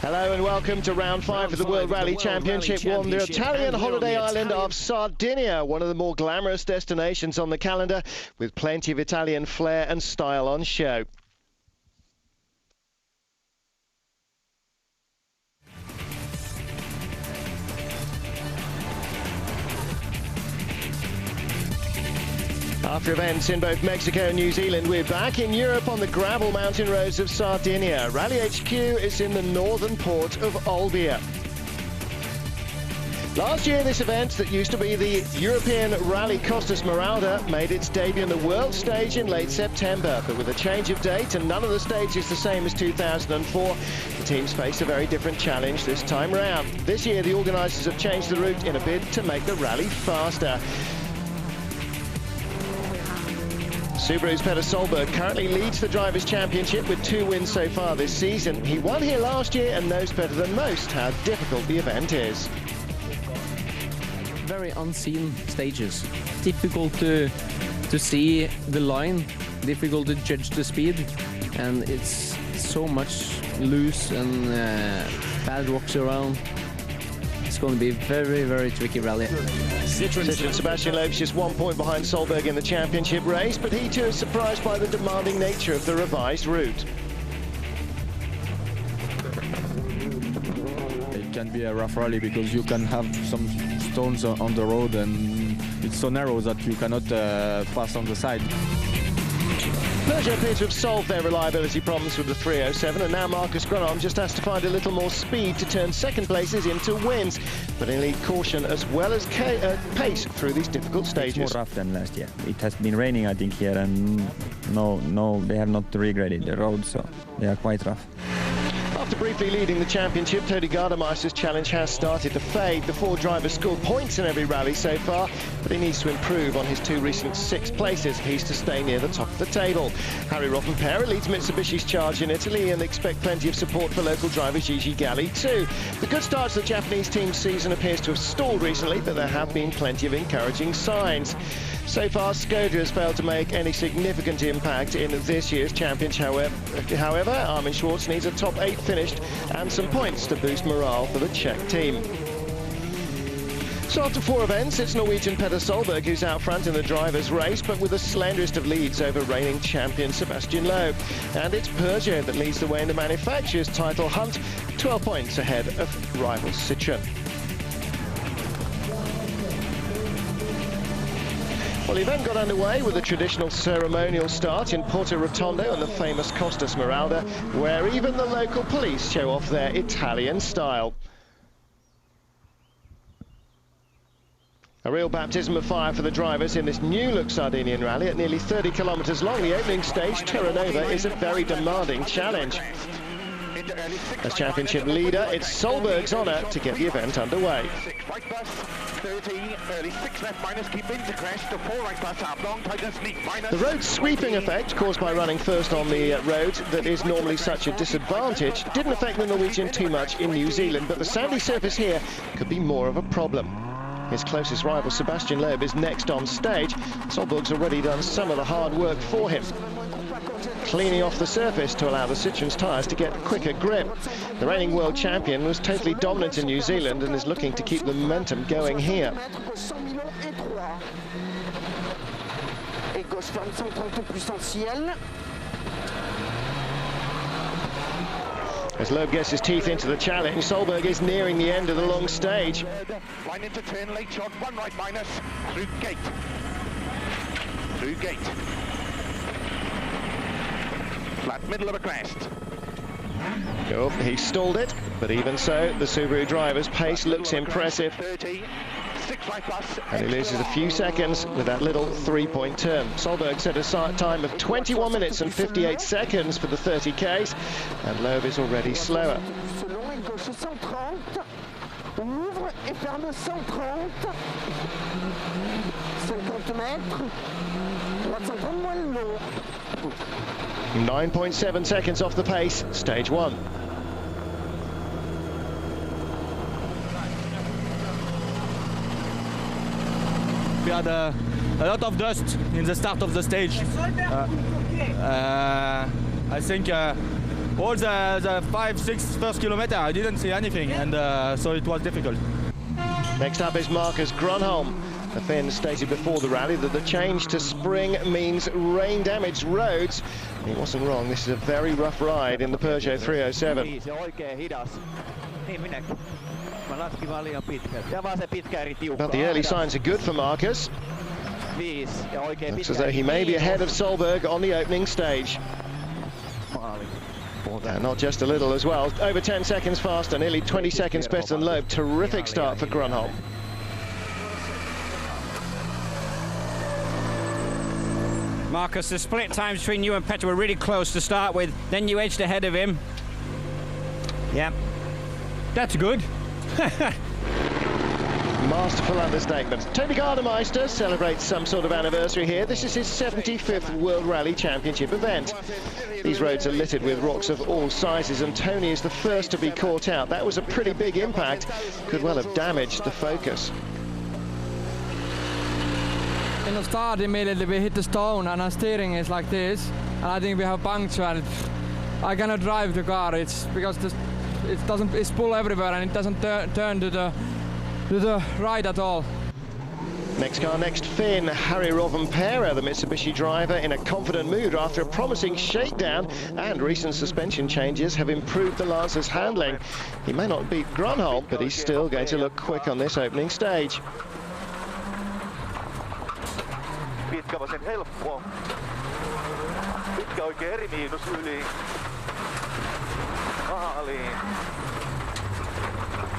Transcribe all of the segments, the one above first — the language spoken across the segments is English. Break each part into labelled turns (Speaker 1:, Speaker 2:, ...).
Speaker 1: Hello and welcome to round 5 of the World Rally Championship on the Italian holiday island of Sardinia, one of the more glamorous destinations on the calendar, with plenty of Italian flair and style on show. After events in both Mexico and New Zealand, we're back in Europe on the gravel mountain roads of Sardinia. Rally HQ is in the northern port of Olbia. Last year, this event that used to be the European Rally Costa Smeralda made its debut on the world stage in late September. But with a change of date and none of the stages the same as 2004, the teams face a very different challenge this time round. This year, the organisers have changed the route in a bid to make the rally faster. Subaru's Peter Solberg currently leads the Drivers' Championship with 2 wins so far this season. He won here last year and knows better than most how difficult the event is.
Speaker 2: Very unseen stages. Difficult to see the line, difficult to judge the speed, and it's so much loose and bad rocks around. It's going to be a very, very tricky rally.
Speaker 1: Citroën Sebastian Loeb's just 1 point behind Solberg in the championship race, but he too is surprised by the demanding nature of the revised route.
Speaker 3: It can be a rough rally because you can have some stones on the road and it's so narrow that you cannot pass on the side.
Speaker 1: Peugeot appear to have solved their reliability problems with the 307, and now Marcus Grönholm just has to find a little more speed to turn second places into wins, but he'll need caution as well as pace through these difficult stages.
Speaker 4: It's more rough than last year. It has been raining, I think, here, and no, they have not regraded the road, so they are quite rough.
Speaker 1: After briefly leading the championship, Tony Gardemeister's challenge has started to fade. The 4 drivers scored points in every rally so far, but he needs to improve on his 2 recent 6th places. He's to stay near the top of the table. Harry Rottenpera leads Mitsubishi's charge in Italy and expect plenty of support for local driver Gigi Galli too. The good start to the Japanese team's season appears to have stalled recently, but there have been plenty of encouraging signs. So far, Skoda has failed to make any significant impact in this year's championship. However, Armin Schwartz needs a top 8 finish and some points to boost morale for the Czech team. So after 4 events, it's Norwegian Peter Solberg who's out front in the drivers' race, but with the slenderest of leads over reigning champion Sebastian Loeb. And it's Peugeot that leads the way in the manufacturer's title hunt, 12 points ahead of rival Citroën. Well, the event got underway with a traditional ceremonial start in Porto Rotondo on the famous Costa Smeralda, where even the local police show off their Italian style. A real baptism of fire for the drivers in this new-look Sardinian rally. At nearly 30 kilometres long, the opening stage, Terranova, is a very demanding challenge. As championship leader, it's Solberg's honour to get the event underway.
Speaker 5: 13, early 6 left minus, keep into crest to 4 right plus up, long tightness leak minus.
Speaker 1: The road sweeping effect caused by running first on the road that is normally such a disadvantage didn't affect the Norwegian too much in New Zealand, but the sandy surface here could be more of a problem. His closest rival Sebastian Loeb is next on stage. Solberg's already done some of the hard work for him, cleaning off the surface to allow the Citroën's tyres to get quicker grip. The reigning world champion was totally dominant in New Zealand and is looking to keep the momentum going here. As Loeb gets his teeth into the challenge, Solberg is nearing the end of the long stage.
Speaker 5: Line into turn, late shot, 1 right minus, through gate. Through gate. Flat middle of a crest.
Speaker 1: Oh, he stalled it, but even so, the Subaru driver's pace looks impressive.
Speaker 5: 30, 6 right plus.
Speaker 1: And he loses a few seconds with that little 3-point turn. Solberg set a time of 21 minutes and 58 seconds for the 30Ks, and Loeb is already slower.
Speaker 6: Ouvre et ferme 130. 50 mètres. 330 moins le long.
Speaker 1: 9.7 seconds off the pace, stage 1.
Speaker 3: We had a lot of dust in the start of the stage. I think all the 5-6 first kilometer, I didn't see anything, and so it was difficult.
Speaker 1: Next up is Marcus Grönholm. The Finn stated before the rally that the change to spring means rain-damaged roads. He wasn't wrong. This is a very rough ride in the Peugeot 307. But the early signs are good for Marcus. Looks as though he may be ahead of Solberg on the opening stage. Not just a little as well. Over 10 seconds faster, nearly 20 seconds better than Loeb. Terrific start for Grönholm.
Speaker 7: Marcus, the split times between you and Petter were really close to start with. Then you edged ahead of him. Yeah, that's good.
Speaker 1: Masterful understatement. Tony Gardemeister celebrates some sort of anniversary here. This is his 75th World Rally Championship event. These roads are littered with rocks of all sizes, and Tony is the first to be caught out. That was a pretty big impact. Could well have damaged the focus.
Speaker 8: In the start, immediately we hit the stone, and our steering is like this, and I think we have puncture. I cannot drive the car. It's because it's pull everywhere, and it doesn't turn to the right at all.
Speaker 1: Next car, next Finn, Harry Rovanperä, the Mitsubishi driver, in a confident mood after a promising shakedown, and recent suspension changes have improved the Lancer's handling. He may not beat Grönholm, but he's still going to look quick on this opening stage.
Speaker 5: Pitkä vasen helppo. Pitkä oikein eri miinus yli. Maaliin.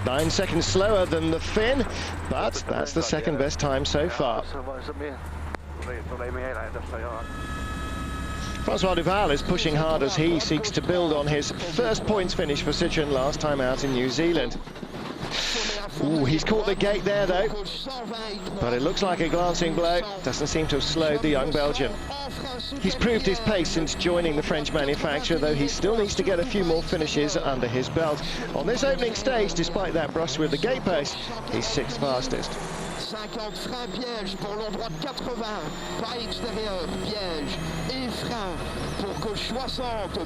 Speaker 1: 9 seconds slower than the Finn, but that's the second best time so far. François Duval is pushing hard as he seeks to build on his first points finish for Citroën last time out in New Zealand. Ooh, he's caught the gate there though, but it looks like a glancing blow. Doesn't seem to have slowed the young Belgian. He's proved his pace since joining the French manufacturer, though he still needs to get a few more finishes under his belt. On this opening stage, despite that brush with the gate post, he's 6th fastest.
Speaker 6: 50 frein piège pour l'endroit de 80, pas extérieur, piège et frein pour gauche 60,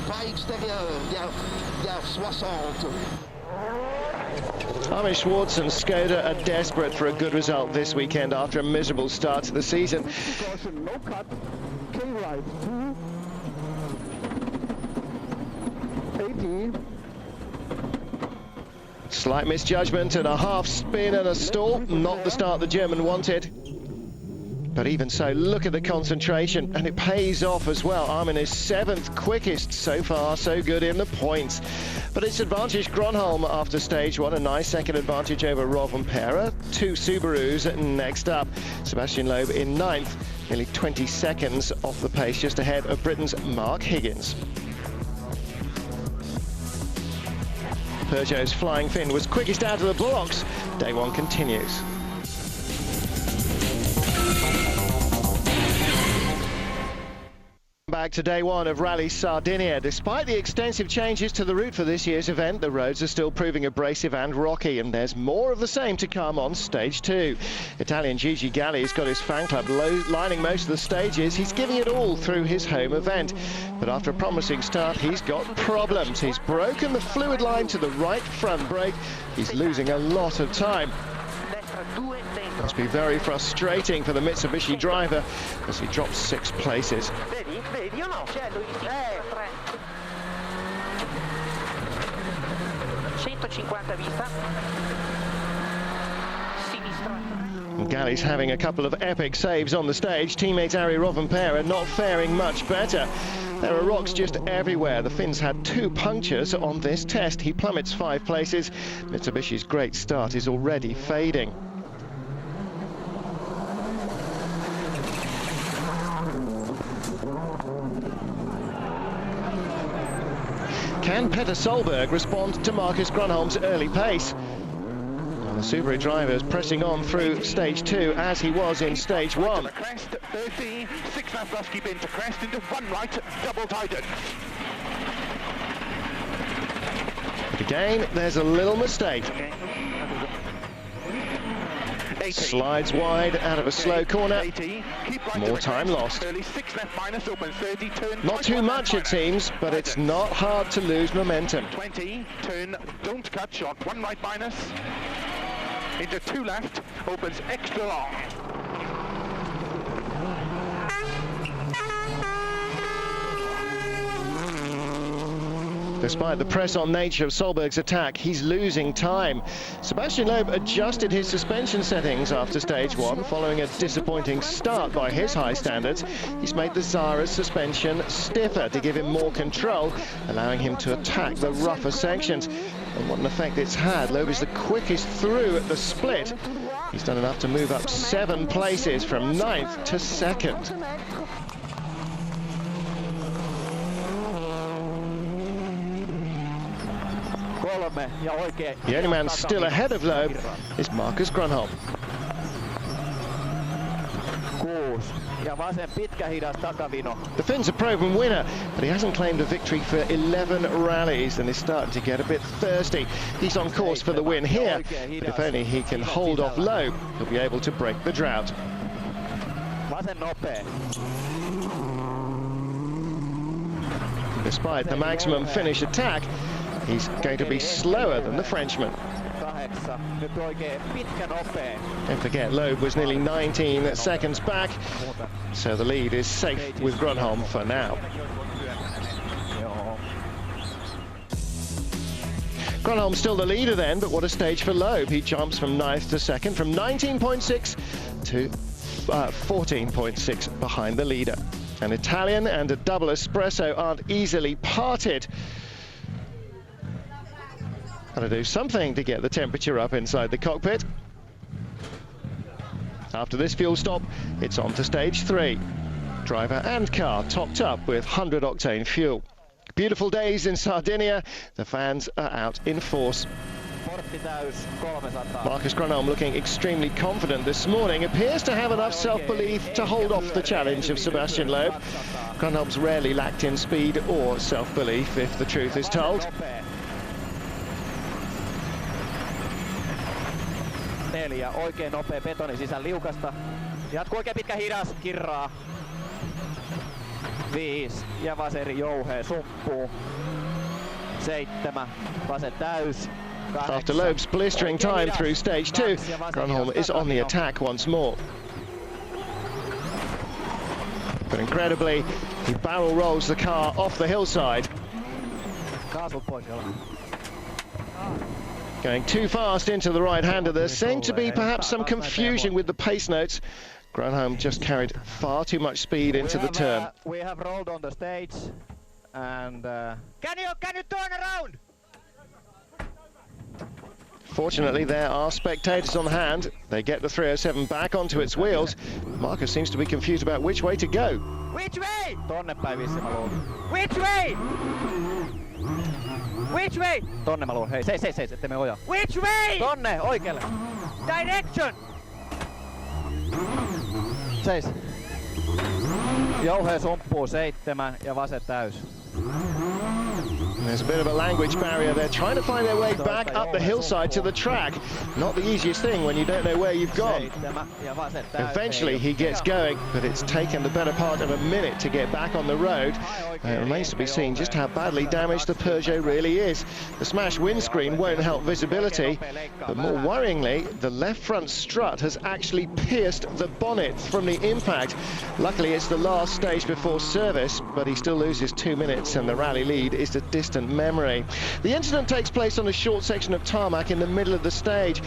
Speaker 6: pas extérieur, gare 60.
Speaker 1: Armin Schwartz and Skoda are desperate for a good result this weekend after a miserable start to the season.
Speaker 6: No cut, clean right, 80.
Speaker 1: Slight misjudgment and a half spin and a stall. Not the start the German wanted. But even so, look at the concentration, and it pays off as well. Armin is 7th quickest so far, so good in the points. But it's advantage Grönholm after stage 1, a nice second advantage over Rovanperä. 2 Subarus next up. Sebastian Loeb in 9th, nearly 20 seconds off the pace, just ahead of Britain's Mark Higgins. Peugeot's Flying Finn was quickest out of the blocks. Day 1 continues. Back to day 1 of Rally Sardinia. Despite the extensive changes to the route for this year's event, the roads are still proving abrasive and rocky, and there's more of the same to come on stage 2. Italian Gigi Galli's got his fan club lining most of the stages. He's giving it all through his home event. But after a promising start, he's got problems. He's broken the fluid line to the right front brake. He's losing a lot of time. Must be very frustrating for the Mitsubishi driver as he drops 6 places. Galli's having a couple of epic saves on the stage. Teammate Harry Rovanperä not faring much better. There are rocks just everywhere. The Finns had 2 punctures on this test. He plummets 5 places. Mitsubishi's great start is already fading. Can Petter Solberg respond to Marcus Grönholm's early pace? Well, the Subaru driver is pressing on through stage 2 as he was in stage 1.
Speaker 5: Crest, 30, 6 left, last keep into crest, into 1 right, double tighten.
Speaker 1: But again, there's a little mistake. Slides wide out of a slow corner. More time lost. Not too much it seems, but it's not hard to lose momentum.
Speaker 5: 20, turn, don't cut, short, 1 right minus. Into 2 left, opens extra long.
Speaker 1: Despite the press-on nature of Solberg's attack, he's losing time. Sebastian Loeb adjusted his suspension settings after stage 1, following a disappointing start by his high standards. He's made the Zara's suspension stiffer to give him more control, allowing him to attack the rougher sections. And what an effect it's had. Loeb is the quickest through at the split. He's done enough to move up 7 places from 9th to 2nd. The only man still ahead of Loeb is Marcus Grönholm. The Finn's a proven winner, but he hasn't claimed a victory for 11 rallies and is starting to get a bit thirsty. He's on course for the win here, but if only he can hold off Loeb, he'll be able to break the drought. Despite the maximum finish attack, he's going to be slower than the Frenchman. Don't forget, Loeb was nearly 19 seconds back, so the lead is safe with Grönholm for now. Grönholm's still the leader then, but what a stage for Loeb. He jumps from 9th to 2nd, from 19.6 to 14.6 behind the leader. An Italian and a double espresso aren't easily parted. Got to do something to get the temperature up inside the cockpit. After this fuel stop, it's on to stage 3. Driver and car topped up with 100-octane fuel. Beautiful days in Sardinia. The fans are out in force. Marcus Grönholm looking extremely confident this morning. Appears to have enough self-belief to hold off the challenge of Sebastian Loeb. Grönholm's rarely lacked in speed or self-belief, if the truth is told.
Speaker 9: Oikein nopea betoni sisään liukasta. Jatkuu oikein pitkä hidas, kirraa. 5 ja vaseri jouhee sumppuu. 7, vase täys.
Speaker 1: After Loeb's blistering time through stage 2, Grönholm is on the attack once more. But incredibly, he barrel rolls the car off the hillside. Going too fast into the right-hander. There seemed to be perhaps some confusion with the pace notes. Grönholm just carried far too much speed into the turn.
Speaker 9: We have rolled on the stage, and can you turn around?
Speaker 1: Fortunately, there are spectators on hand. They get the 307 back onto its wheels. Marcus seems to be confused about which way to go.
Speaker 9: Which way? Which way? Which way? Tonne mä luulen. Hei, seis, ettei me ojaa. Which way? Tonne, oikealle. Direction! Seis. Jouhee sumppuu 7 ja vase täys.
Speaker 1: There's a bit of a language barrier. They're trying to find their way back up the hillside to the track. Not the easiest thing when you don't know where you've gone. Eventually he gets going, but it's taken the better part of a minute to get back on the road. It remains to be seen just how badly damaged the Peugeot really is. The smashed windscreen won't help visibility, but more worryingly, the left front strut has actually pierced the bonnet from the impact. Luckily, it's the last stage before service, but he still loses 2 minutes and the rally lead is a distant memory. The incident takes place on a short section of tarmac in the middle of the stage.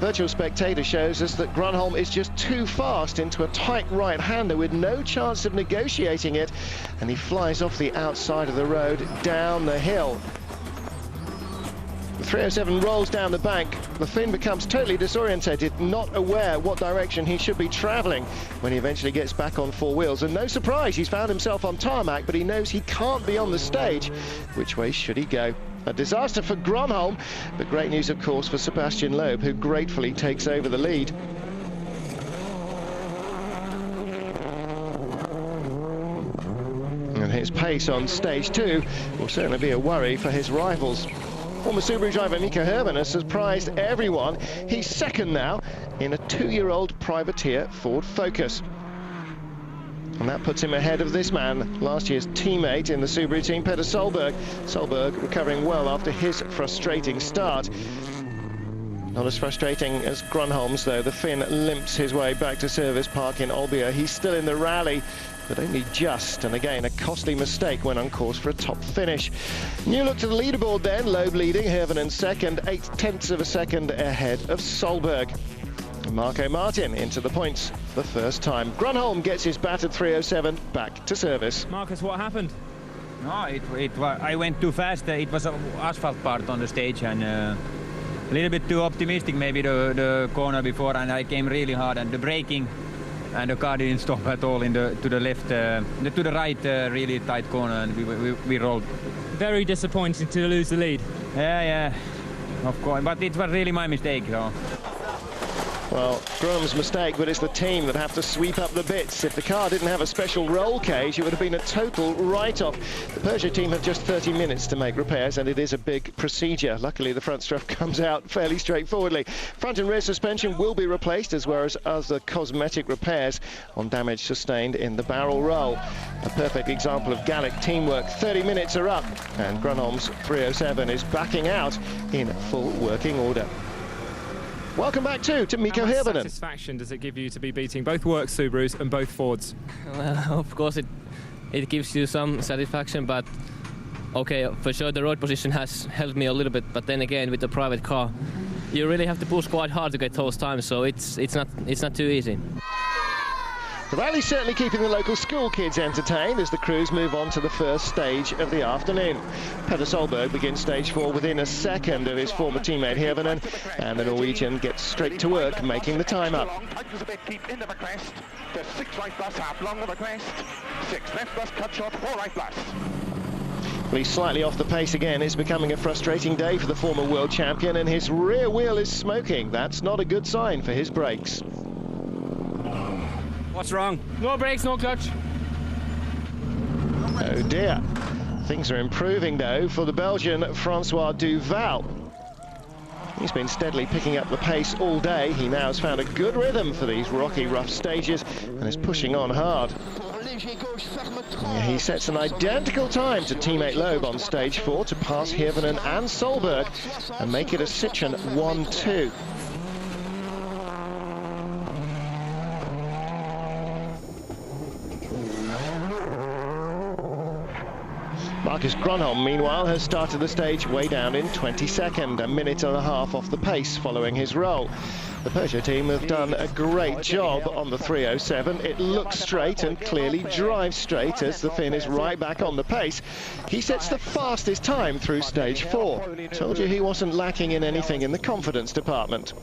Speaker 1: Virtual Spectator shows us that Grönholm is just too fast into a tight right-hander with no chance of negotiating it, and he flies off the outside of the road down the hill. The 307 rolls down the bank. The Finn becomes totally disorientated, not aware what direction he should be travelling when he eventually gets back on 4 wheels. And no surprise, he's found himself on tarmac, but he knows he can't be on the stage. Which way should he go? A disaster for Grönholm, but great news, of course, for Sebastian Loeb, who gratefully takes over the lead. And his pace on stage 2 will certainly be a worry for his rivals. Former Subaru driver Nico Herman has surprised everyone. He's second now in a 2-year-old privateer Ford Focus. And that puts him ahead of this man, last year's teammate in the Subaru team, Peter Solberg. Solberg recovering well after his frustrating start. Not as frustrating as Grönholm's, though. The Finn limps his way back to service park in Olbia. He's still in the rally, but only just, and again a costly mistake when on course for a top finish. New look to the leaderboard then. Loeb leading, Hirvonen second, 0.8 of a second ahead of Solberg. Marco Martin into the points for the first time. Grönholm gets his battered 307 back to service.
Speaker 7: Marcus, what happened?
Speaker 4: No, I went too fast. It was an asphalt part on the stage, and a little bit too optimistic maybe the corner before, and I came really hard, and the braking and the car didn't stop at all to the left, to the right, really tight corner, and we rolled.
Speaker 7: Very disappointing to lose the lead.
Speaker 4: Yeah, of course, but it was really my mistake. So.
Speaker 1: Well, Grönholm's mistake, but it's the team that have to sweep up the bits. If the car didn't have a special roll cage, it would have been a total write-off. The Peugeot team have just 30 minutes to make repairs, and it is a big procedure. Luckily, the front strap comes out fairly straightforwardly. Front and rear suspension will be replaced, as well as other cosmetic repairs on damage sustained in the barrel roll. A perfect example of Gallic teamwork. 30 minutes are up, and Grönholm's 307 is backing out in full working order. Welcome back to Mikko Hirvonen.
Speaker 7: How much satisfaction does it give you to be beating both Works Subarus and both Fords?
Speaker 2: Well, of course it gives you some satisfaction, but okay, for sure the road position has helped me a little bit, but then again with the private car, you really have to push quite hard to get those times, so it's not too easy.
Speaker 1: The rally's certainly keeping the local school kids entertained as the crews move on to the first stage of the afternoon. Peter Solberg begins stage 4 within a second of his former teammate Hirvonen, and the Norwegian gets straight to work making the time up.
Speaker 5: Keep in the crest. The 6 right plus, half long of the crest. 6 left plus, cut short, 4 right plus.
Speaker 1: Well, he's slightly off the pace again. It's becoming a frustrating day for the former world champion, and his rear wheel is smoking. That's not a good sign for his brakes.
Speaker 7: What's wrong?
Speaker 8: No brakes, no clutch.
Speaker 1: Oh dear. Things are improving though for the Belgian Francois Duval. He's been steadily picking up the pace all day. He now has found a good rhythm for these rocky, rough stages and is pushing on hard. He sets an identical time to teammate Loeb on stage 4 to pass Hirvonen and Solberg and make it a Citroën 1-2. Marcus Grönholm, meanwhile, has started the stage way down in 22nd, a minute and a half off the pace following his roll. The Peugeot team have done a great job on the 307. It looks straight and clearly drives straight as the Finn is right back on the pace. He sets the fastest time through stage 4. Told you he wasn't lacking in anything in the confidence department.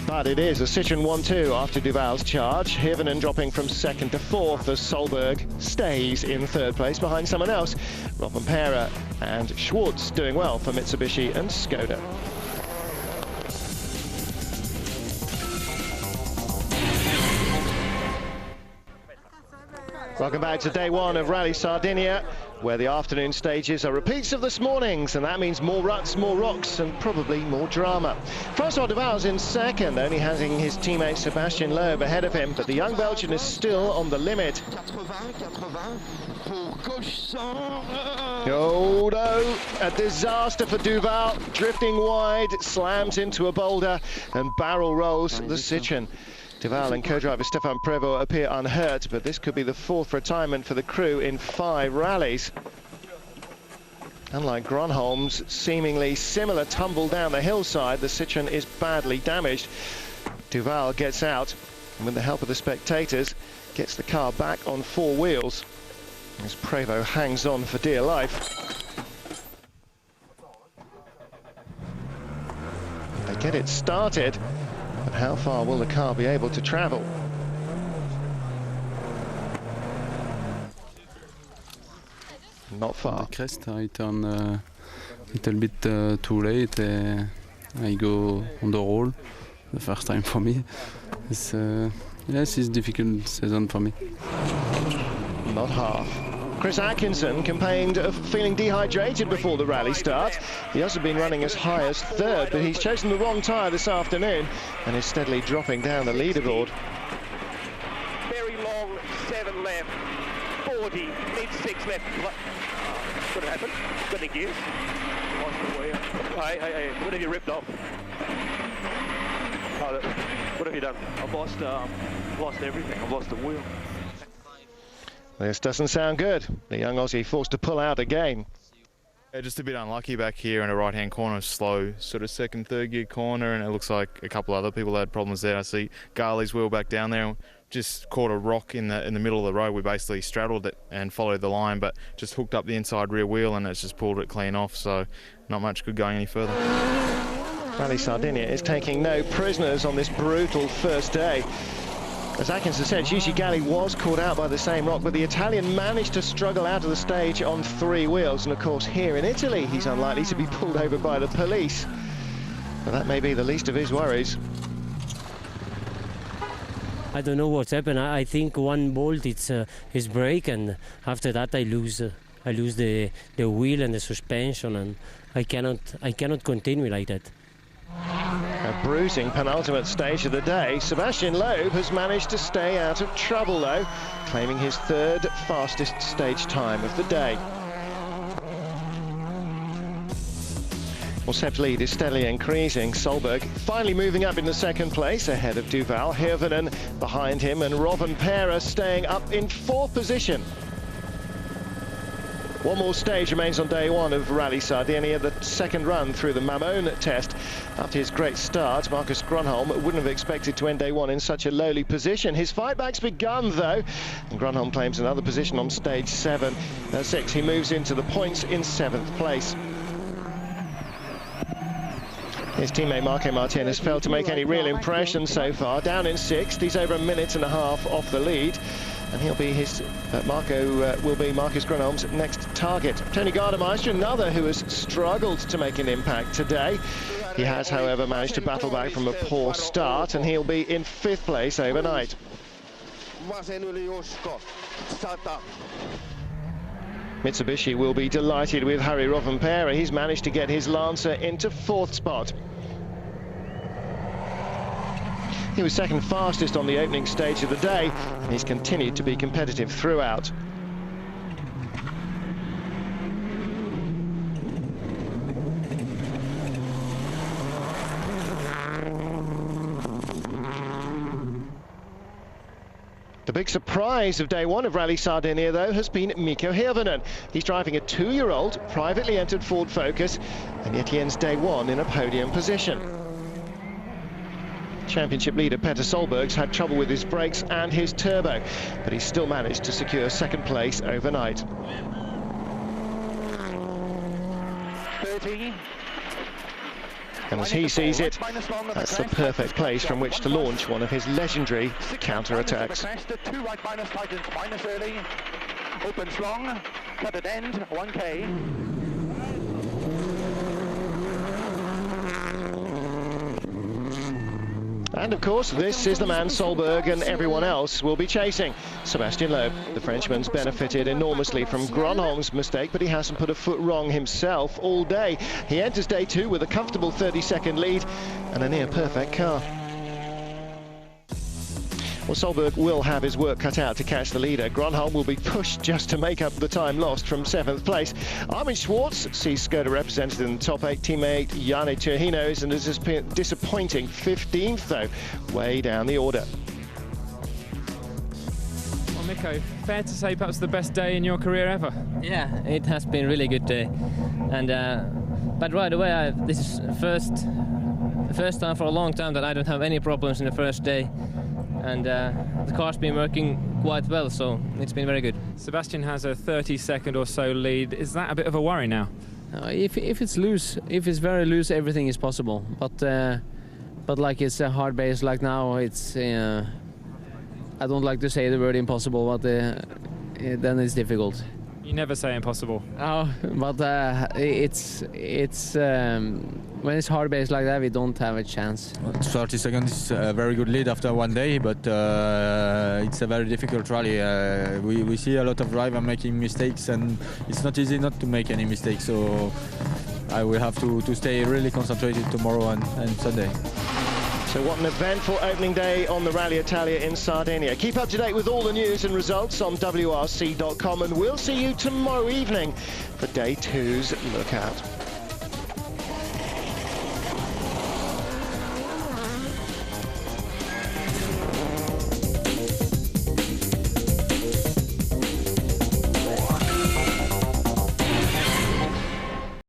Speaker 1: But it is a Citroën 1-2 after Duval's charge. Hirvonen dropping from 2nd to 4th as Solberg stays in 3rd place behind someone else. Rovanperä and Schwartz doing well for Mitsubishi and Skoda. Welcome back to day 1 of Rally Sardinia, where the afternoon stages are repeats of this morning's, and that means more ruts, more rocks, and probably more drama. Francois Duval's in 2nd, only having his teammate Sebastian Loeb ahead of him, but the young Belgian is still on the limit. Oh no, a disaster for Duval, drifting wide, slams into a boulder, and barrel rolls the Citroën. Duval and co-driver Stefan Prévost appear unhurt, but this could be the 4th retirement for the crew in 5 rallies. Unlike Grönholm's seemingly similar tumble down the hillside, the Citroën is badly damaged. Duval gets out, and with the help of the spectators, gets the car back on 4 wheels, as Prévost hangs on for dear life. They get it started. But how far will the car be able to travel? Not far.
Speaker 10: The crest, I turn a little bit too late. I go on the roll, the first time for me. Yes, it's a difficult season for me.
Speaker 1: Not half. Chris Atkinson complained of feeling dehydrated before the rally start. He has been running as high as third, but he's chosen the wrong tyre this afternoon and is steadily dropping down the leaderboard.
Speaker 5: Very long, 7 left, 40, mid 6 left. What happened? Got any gears? Lost the wheel. Hey, what have you ripped off? What have you done? I've lost everything. I've lost the wheel.
Speaker 1: This doesn't sound good. The young Aussie forced to pull out again.
Speaker 11: Yeah, just a bit unlucky back here in a right-hand corner, slow, sort of second, third gear corner, and it looks like a couple other people had problems there. I see Garley's wheel back down there, just caught a rock in the middle of the road. We basically straddled it and followed the line, but just hooked up the inside rear wheel and it's just pulled it clean off, so not much good going any further.
Speaker 1: Rally Sardinia is taking no prisoners on this brutal first day. As Atkinson said, Gigi Galli was caught out by the same rock, but the Italian managed to struggle out of the stage on 3 wheels. And of course, here in Italy, he's unlikely to be pulled over by the police. But that may be the least of his worries.
Speaker 12: I don't know what's happened. I think one bolt, it's his brake, and after that I lose the wheel and the suspension, and I cannot continue like that.
Speaker 1: A bruising penultimate stage of the day. Sebastian Loeb has managed to stay out of trouble though, claiming his 3rd fastest stage time of the day. Well, Seb's lead is steadily increasing. Solberg finally moving up in the 2nd place ahead of Duval. Hirvonen behind him and Rovanperä staying up in 4th position. One more stage remains on day 1 of Rally Sardinia, the 2nd run through the Mamone test. After his great start, Marcus Grönholm wouldn't have expected to end day 1 in such a lowly position. His fight back's begun though, and Grönholm claims another position on stage 6. He moves into the points in 7th place. His teammate Marco Martinez failed to make any real impression so far. Down in 6th, he's over a minute and a half off the lead. And he'll be Marco will be Marcus Grönholm's next target. Tony Gardemeister, another who has struggled to make an impact today. He has, however, managed to battle back from a poor start, and he'll be in 5th place overnight. Mitsubishi will be delighted with Harry Rovanperä. He's managed to get his Lancer into 4th spot. He was 2nd fastest on the opening stage of the day, and he's continued to be competitive throughout. The big surprise of day 1 of Rally Sardinia, though, has been Mikko Hirvonen. He's driving a 2-year-old, privately entered Ford Focus, and yet he ends day 1 in a podium position. Championship leader Petter Solberg's had trouble with his brakes and his turbo, but he's still managed to secure 2nd place overnight.
Speaker 5: 30.
Speaker 1: And as he sees it, that's the perfect place from which to launch one of his legendary counter-attacks.
Speaker 5: 2 right minus, tightens minus early, opens long, cut at end, 1k.
Speaker 1: And of course, this is the man Solberg and everyone else will be chasing. Sebastian Loeb. The Frenchman's benefited enormously from Grönholm's mistake, but he hasn't put a foot wrong himself all day. He enters day 2 with a comfortable 30-second lead and a near-perfect car. Well, Solberg will have his work cut out to catch the leader. Grönholm will be pushed just to make up the time lost from 7th place. Armin Schwartz sees Skoda represented in the top 8. Teammate Janne Turhino is a disappointing 15th, though, way down the order.
Speaker 13: Well, Mikko, fair to say perhaps the best day in your career ever?
Speaker 2: Yeah, it has been a really good day. And but right away, this is the first time for a long time that I don't have any problems in the first day. And the car's been working quite well, so it's been very good.
Speaker 13: Sebastian has a 30-second or so lead. Is that a bit of a worry now?
Speaker 2: If it's loose, if it's very loose, everything is possible. But like it's a hard base like now, it's I don't like to say the word impossible, but then it's difficult.
Speaker 13: You never say impossible.
Speaker 2: Oh, but it's when it's hard base like that, we don't have a chance.
Speaker 3: 30 seconds is a very good lead after one day, but it's a very difficult rally. We see a lot of drivers making mistakes, and it's not easy not to make any mistakes. So I will have to stay really concentrated tomorrow and Sunday.
Speaker 1: So what an eventful opening day on the Rally Italia in Sardinia. Keep up to date with all the news and results on WRC.com, and we'll see you tomorrow evening for day 2's Lookout.